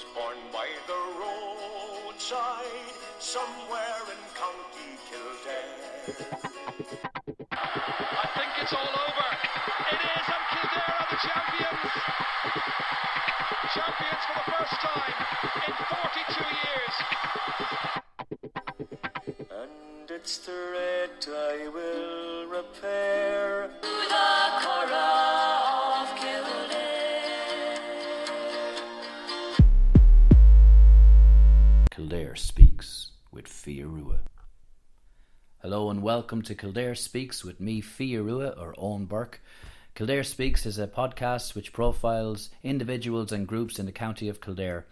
was born by the roadside, somewhere in County Kildare. I think it's all over. It is, and Kildare are the champions. Champions for the first time in 42 years. And it's the red I will repair. The Cora of Kildare. Kildare Speaks with Fia Rua. Hello and welcome to Kildare Speaks with me, Fia Rua, or Owen Burke. Kildare Speaks is a podcast which profiles individuals and groups in the county of Kildare.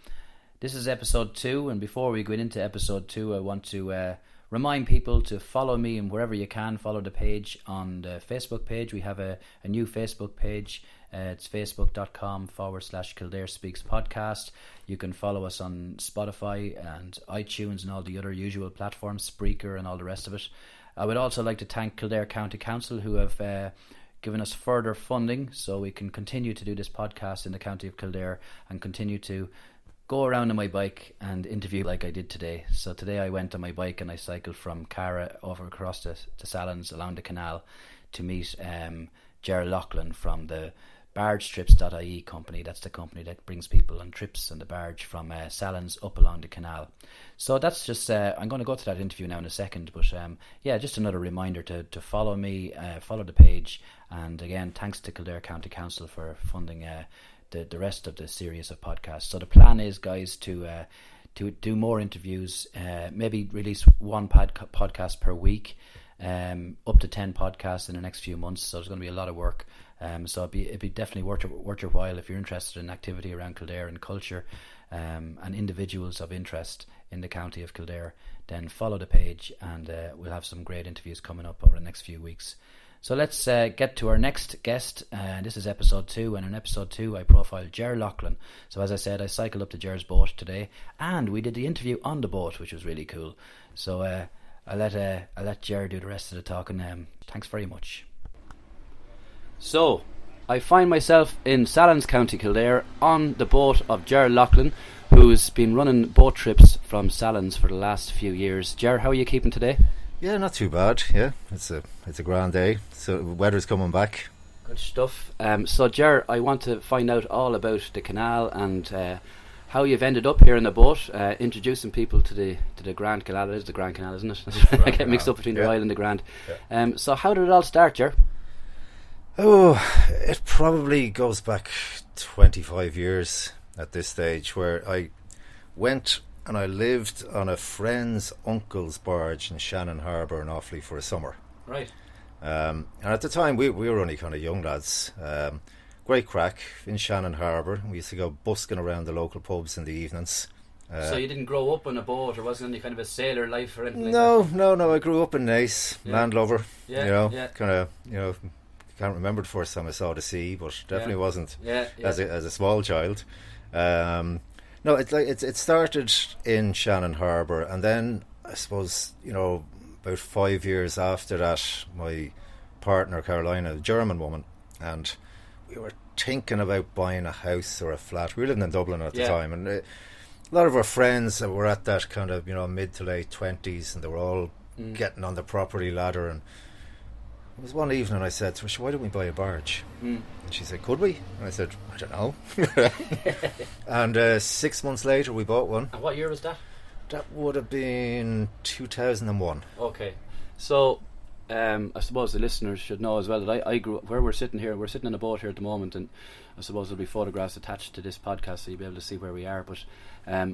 This is episode 2, and before we go into episode 2, I want to remind people to follow me, and wherever you can, follow the page on the Facebook page. We have a new Facebook page. It's facebook.com/Kildare Speaks podcast. You can follow us on Spotify and iTunes and all the other usual platforms, Spreaker and all the rest of it. I would also like to thank Kildare County Council, who have given us further funding so we can continue to do this podcast in the county of Kildare and continue to go around on my bike and interview like I did today. So today I went on my bike and I cycled from Cara over across to Sallins along the canal to meet Laughlin from the bargetrips.ie company. That's the company that brings people on trips on the barge from Sallins up along the canal. So that's just, I'm going to go to that interview now in a second, but just another reminder to follow me, follow the page, and again, thanks to Kildare County Council for funding the rest of the series of podcasts. So the plan is, guys, to do more interviews, maybe release one podcast per week, up to 10 podcasts in the next few months. So there's going to be a lot of work. So it'd be definitely worth your while if you're interested in activity around Kildare and culture, and individuals of interest in the county of Kildare. Then follow the page, and we'll have some great interviews coming up over the next few weeks. So let's get to our next guest. This is episode 2, and in episode 2 I profiled Laughlin. So as I said, I cycled up to Ger's boat today, and we did the interview on the boat, which was really cool. So I'll let Ger do the rest of the talking. Thanks very much. So I find myself in Sallins, County Kildare, on the boat of Ger Laughlin, who's been running boat trips from Sallins for the last few years. Ger, how are you keeping today? Yeah, not too bad. Yeah, it's a grand day. So the weather's coming back. Good stuff. So Ger, I want to find out all about the canal and how you've ended up here in the boat, introducing people to the Grand Canal. It is the Grand Canal, isn't it? I get mixed up between the Royal and the Grand. Yeah. So how did it all start, Ger? Oh, it probably goes back 25 years at this stage, where I went and I lived on a friend's uncle's barge in Shannon Harbour in Laughlin for a summer. Right. And at the time we were only kind of young lads. Great crack in Shannon Harbour. We used to go busking around the local pubs in the evenings. So you didn't grow up on a boat, or wasn't any kind of a sailor life or anything? No. I grew up in Naas, landlover. Yeah, kind of, can't remember the first time I saw the sea, but definitely wasn't as a small child. No, it started in Shannon Harbour, and then I suppose about 5 years after that, my partner Carolina, a German woman, and we were thinking about buying a house or a flat. We were living in Dublin at the time, and a lot of our friends were at that kind of mid to late 20s, and they were all getting on the property ladder. And it was one evening I said to her, "Why don't we buy a barge?" And she said, "Could we?" And I said, "I don't know." And 6 months later we bought one. And what year was that? That would have been 2001. Okay. So I suppose the listeners should know as well that I grew up where we're sitting here. We're sitting in a boat here at the moment, and I suppose there'll be photographs attached to this podcast so you'll be able to see where we are. But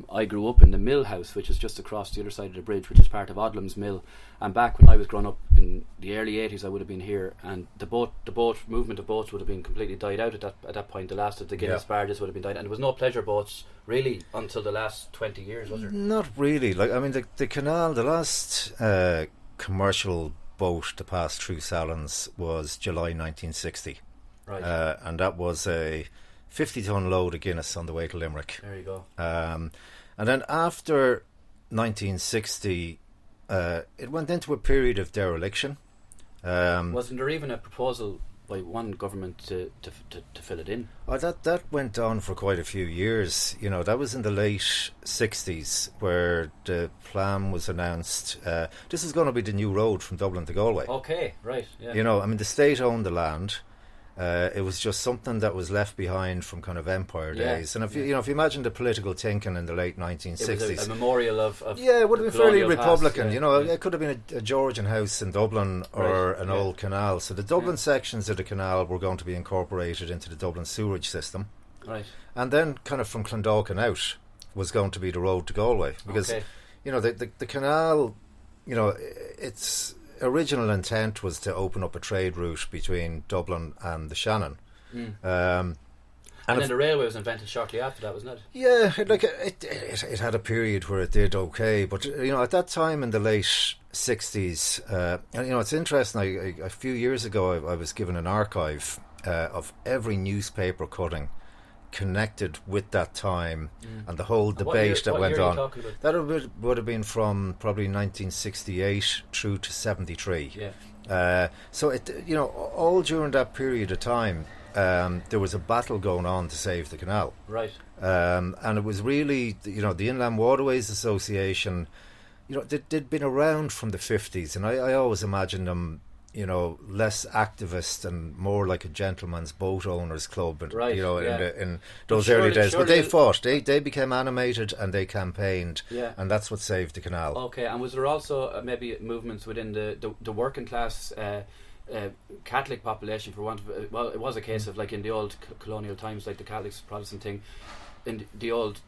I grew up in the mill house, which is just across the other side of the bridge, which is part of Odlum's Mill. And back when I was growing up in the early 80s, I would have been here, and the movement of boats would have been completely died out at that point. The last of the Guinness barges would have been died, and there was no pleasure boats really until the last 20 years, was there? Not really. The canal, the last commercial boat to pass through Sallins was July 1960. Right. And that was a 50-ton load of Guinness on the way to Limerick. There you go. And then after 1960, it went into a period of dereliction. Wasn't there even a proposal by one government to fill it in. Oh, that went on for quite a few years. You know, that was in the late 60s where the plan was announced. This is going to be the new road from Dublin to Galway. Okay, right. Yeah. You know, I mean, the state owned the land. It was just something that was left behind from kind of empire days. And if you imagine the political thinking in the late 1960s, it was a memorial of it would have been fairly Republican. Past, you know, it could have been a Georgian house in Dublin or an old canal. So the Dublin sections of the canal were going to be incorporated into the Dublin sewerage system. Right. And then kind of from Clondalkin out was going to be the road to Galway. Because, you know, the canal, you know, its original intent was to open up a trade route between Dublin and the Shannon. And then the railway was invented shortly after that, wasn't it? Yeah, it had a period where it did okay, but you know, at that time in the late 60s, and you know, it's interesting. A few years ago, I was given an archive of every newspaper cutting connected with that time and the whole debate that went on. That would have been from probably 1968 through to 73. So it, you know, all during that period of time, there was a battle going on to save the canal. Right. And it was really, you know, the Inland Waterways Association, you know, they'd been around from the 50s, and I always imagined them, you know, less activist and more like a gentleman's boat owners club, and you know, in those early days. But they fought. They became animated and they campaigned, and that's what saved the canal. Okay, and was there also maybe movements within the working class Catholic population, for want of, well, it was a case of like in the old colonial times, like the Catholics Protestant thing, in the old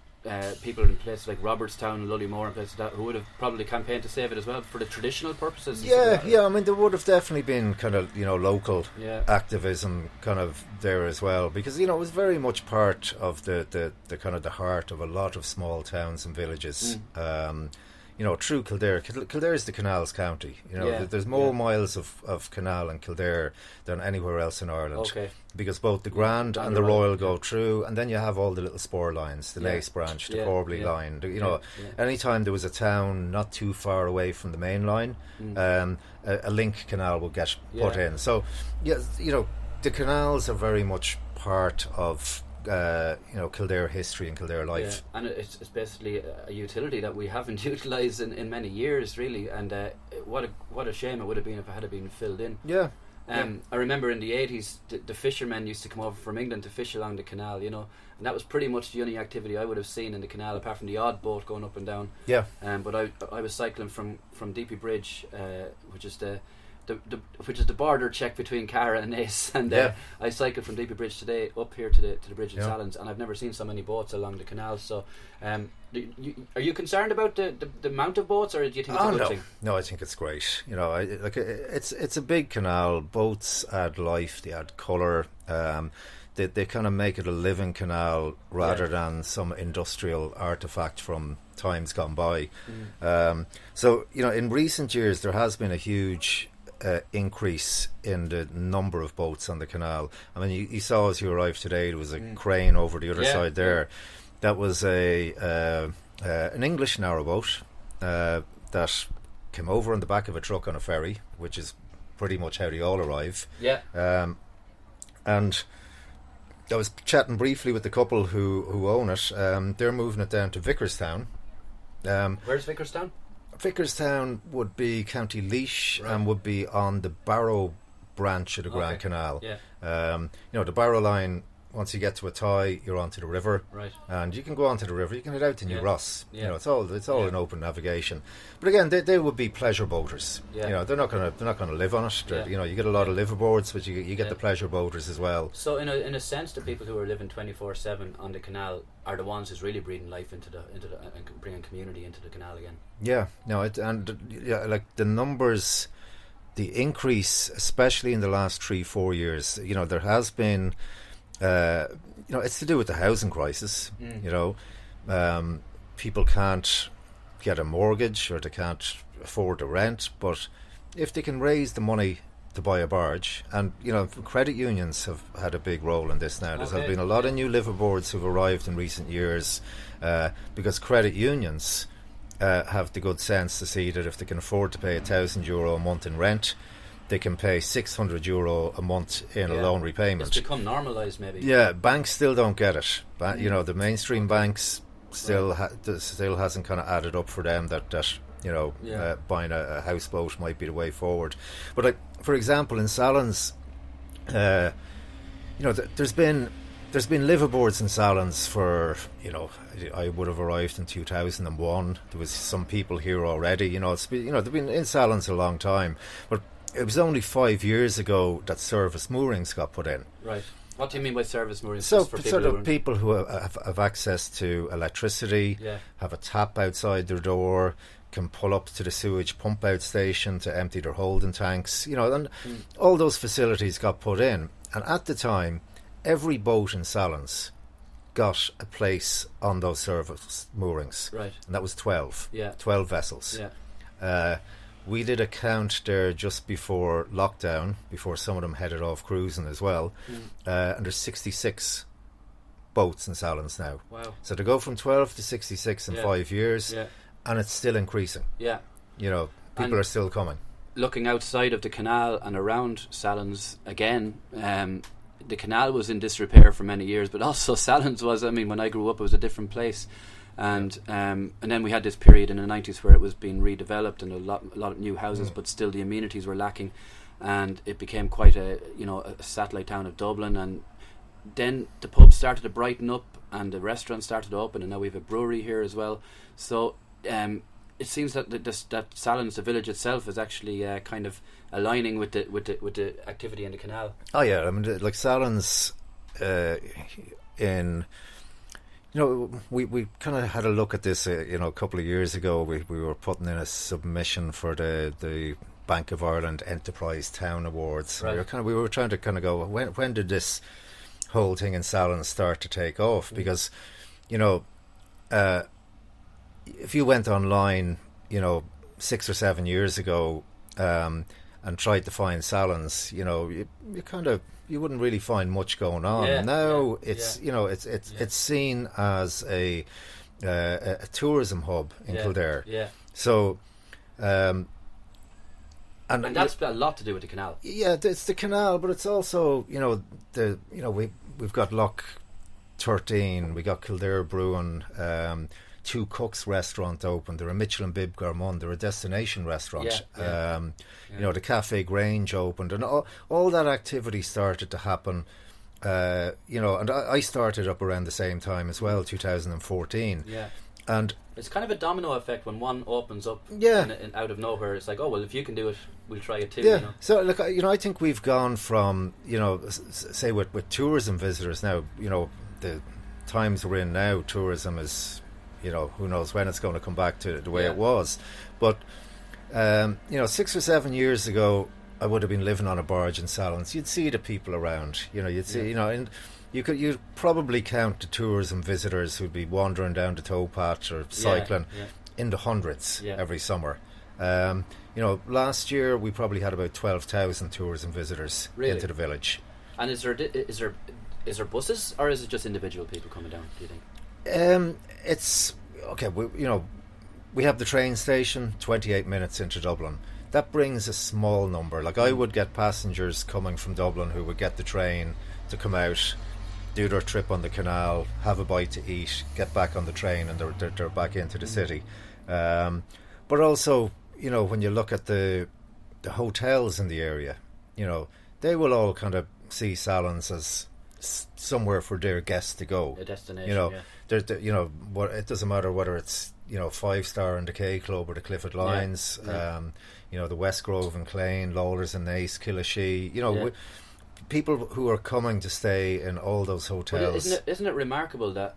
people in places like Robertstown and Lullymore and places like that, who would have probably campaigned to save it as well for the traditional purposes. I mean, there would have definitely been kind of, you know, local activism kind of there as well, because, you know, it was very much part of the kind of the heart of a lot of small towns and villages. You know, through Kildare. Kildare is the canal's county. You know, there's more miles of canal in Kildare than anywhere else in Ireland. Okay. Because both the Grand and the Royal go through, and then you have all the little spur lines, the Naas branch, the Corbally line. You know, anytime there was a town not too far away from the main line, a link canal would get put in. So, you know, the canals are very much part of you know, Kildare history and Kildare life. And it's basically a utility that we haven't utilised in many years, really, and what a shame it would have been if it had been filled in. I remember in the 80s the fishermen used to come over from England to fish along the canal, you know, and that was pretty much the only activity I would have seen in the canal, apart from the odd boat going up and down. But I was cycling from Deepy Bridge, which is the border check between Cara and Naas, and I cycled from Deepy Bridge today up here to the bridge in Sallins, and I've never seen so many boats along the canal. So, are you concerned about the amount of boats, or do you think it's a good thing? No, I think it's great. You know, it's a big canal. Boats add life, they add colour. They kind of make it a living canal rather than some industrial artefact from times gone by. So, you know, in recent years there has been a huge increase in the number of boats on the canal. I mean, you saw as you arrived today, there was a crane over the other side there. That was an English narrowboat that came over on the back of a truck on a ferry, which is pretty much how they all arrive. And I was chatting briefly with the couple who own it. They're moving it down to Vickerstown. Where's Vickerstown? Vickerstown would be County Laois and would be on the Barrow branch of the Grand Canal. You know, the Barrow line, once you get to a tie, you're onto the river, and you can go onto the river. You can head out to New Ross. You know, it's all in open navigation. But again, they would be pleasure boaters. You know, they're not gonna live on it. You know, you get a lot of liverboards, but you get the pleasure boaters as well. So in a sense, the people who are living 24/7 on the canal are the ones who's really breathing life into the and bringing community into the canal again. Like the numbers, the increase, especially in the last 3-4 years. You know, there has been. You know, it's to do with the housing crisis. You know, people can't get a mortgage or they can't afford to rent, but if they can raise the money to buy a barge, and you know, credit unions have had a big role in this now. There's been a lot of new liverboards who've arrived in recent years because credit unions have the good sense to see that if they can afford to pay €1,000 a month in rent, they can pay €600 a month in a loan repayment. It's become normalised, maybe. Yeah, banks still don't get it. You know, the mainstream banks still still hasn't kind of added up for them that you know, buying a houseboat might be the way forward. But like, for example, in Salons, you know, there's been liveaboards in Salons for, you know, I would have arrived in 2001. There was some people here already. You know, they've been in Salons a long time, but it was only 5 years ago that service moorings got put in. Right. What do you mean by service moorings? So, people who have access to electricity, have a tap outside their door, can pull up to the sewage pump out station to empty their holding tanks, you know, and all those facilities got put in. And at the time, every boat in Salons got a place on those service moorings. Right. And that was 12. Yeah. 12 vessels. Yeah. We did a count there just before lockdown, before some of them headed off cruising as well. And there's 66 boats in Salons now. Wow. So to go from 12 to 66 in 5 years, and it's still increasing. Yeah. You know, people are still coming. Looking outside of the canal and around Salons again, the canal was in disrepair for many years, but also Salons was, I mean, when I grew up, it was a different place. And then we had this period in the 90s where it was being redeveloped and a lot of new houses, but still the amenities were lacking, and it became quite a satellite town of Dublin. And then the pubs started to brighten up and the restaurants started to open, and now we have a brewery here as well. So it seems that that Salons, the village itself, is actually kind of aligning with the activity in the canal. Oh yeah, I mean, like Salons in. You know, we kind of had a look at this, you know, a couple of years ago. We were putting in a submission for the Bank of Ireland Enterprise Town Awards. Right. We were trying to kind of go, when did this whole thing in Salons start to take off? Because, you know, if you went online, you know, 6 or 7 years ago, and tried to find Salons, you know, you wouldn't really find much going on. Now it's you know, it's seen as a tourism hub in Kildare. Yeah. So and that's a lot to do with the canal. Yeah, it's the canal, but it's also, you know, we've got Loch 13, we got Kildare Brewing, Two Cooks restaurant opened. They're a Mitchell and Bibb Garmund. They're a destination restaurant. You know, the Cafe Grange opened, and all that activity started to happen. You know, and I started up around the same time as well, 2014. Yeah. And it's kind of a domino effect when one opens up and out of nowhere. It's like, oh, well, if you can do it, we'll try it too. Yeah. You know? So, look, you know, I think we've gone from, you know, say with tourism visitors now, you know, the times we're in now, tourism is, you know, who knows when it's going to come back to the way it was. But, you know, 6 or 7 years ago, I would have been living on a barge in Salons. You'd see the people around, you know, you'd see, you know, and you'd probably count the tourism visitors who'd be wandering down the towpath or cycling in the hundreds every summer. You know, last year we probably had about 12,000 tourism visitors into the village. And is there buses, or is it just individual people coming down, do you think? It's okay. We have the train station 28 minutes into Dublin. That brings a small number. Like, I would get passengers coming from Dublin who would get the train to come out, do their trip on the canal, have a bite to eat, get back on the train, and they're back into the city. But also, you know, when you look at the hotels in the area, you know, they will all kind of see Salons as somewhere for their guests to go. A destination, you know. You know, it doesn't matter whether it's, you know, 5-star in the K Club or the Clifford Lines, you know, the West Grove and Clane, Lawlers and Nace, Killashee, you know, people who are coming to stay in all those hotels. But isn't it remarkable that,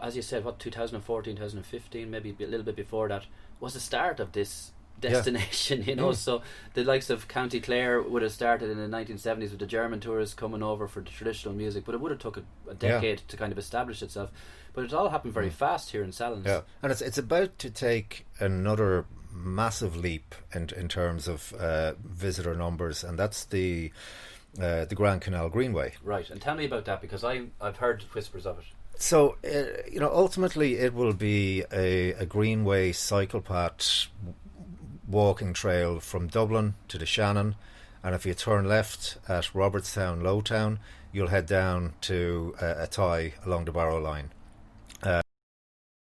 as you said, 2014, 2015, maybe a little bit before that, was the start of this destination, you know. So the likes of County Clare would have started in the 1970s with the German tourists coming over for the traditional music, but it would have took a decade to kind of establish itself. But it all happened very fast here in Salons. Yeah, and it's about to take another massive leap in terms of visitor numbers, and that's the Grand Canal Greenway. Right, and tell me about that, because I've heard whispers of it. So, you know, ultimately it will be a Greenway cycle path walking trail from Dublin to the Shannon, and if you turn left at Robertstown Lowtown, you'll head down to a tie along the Barrow line.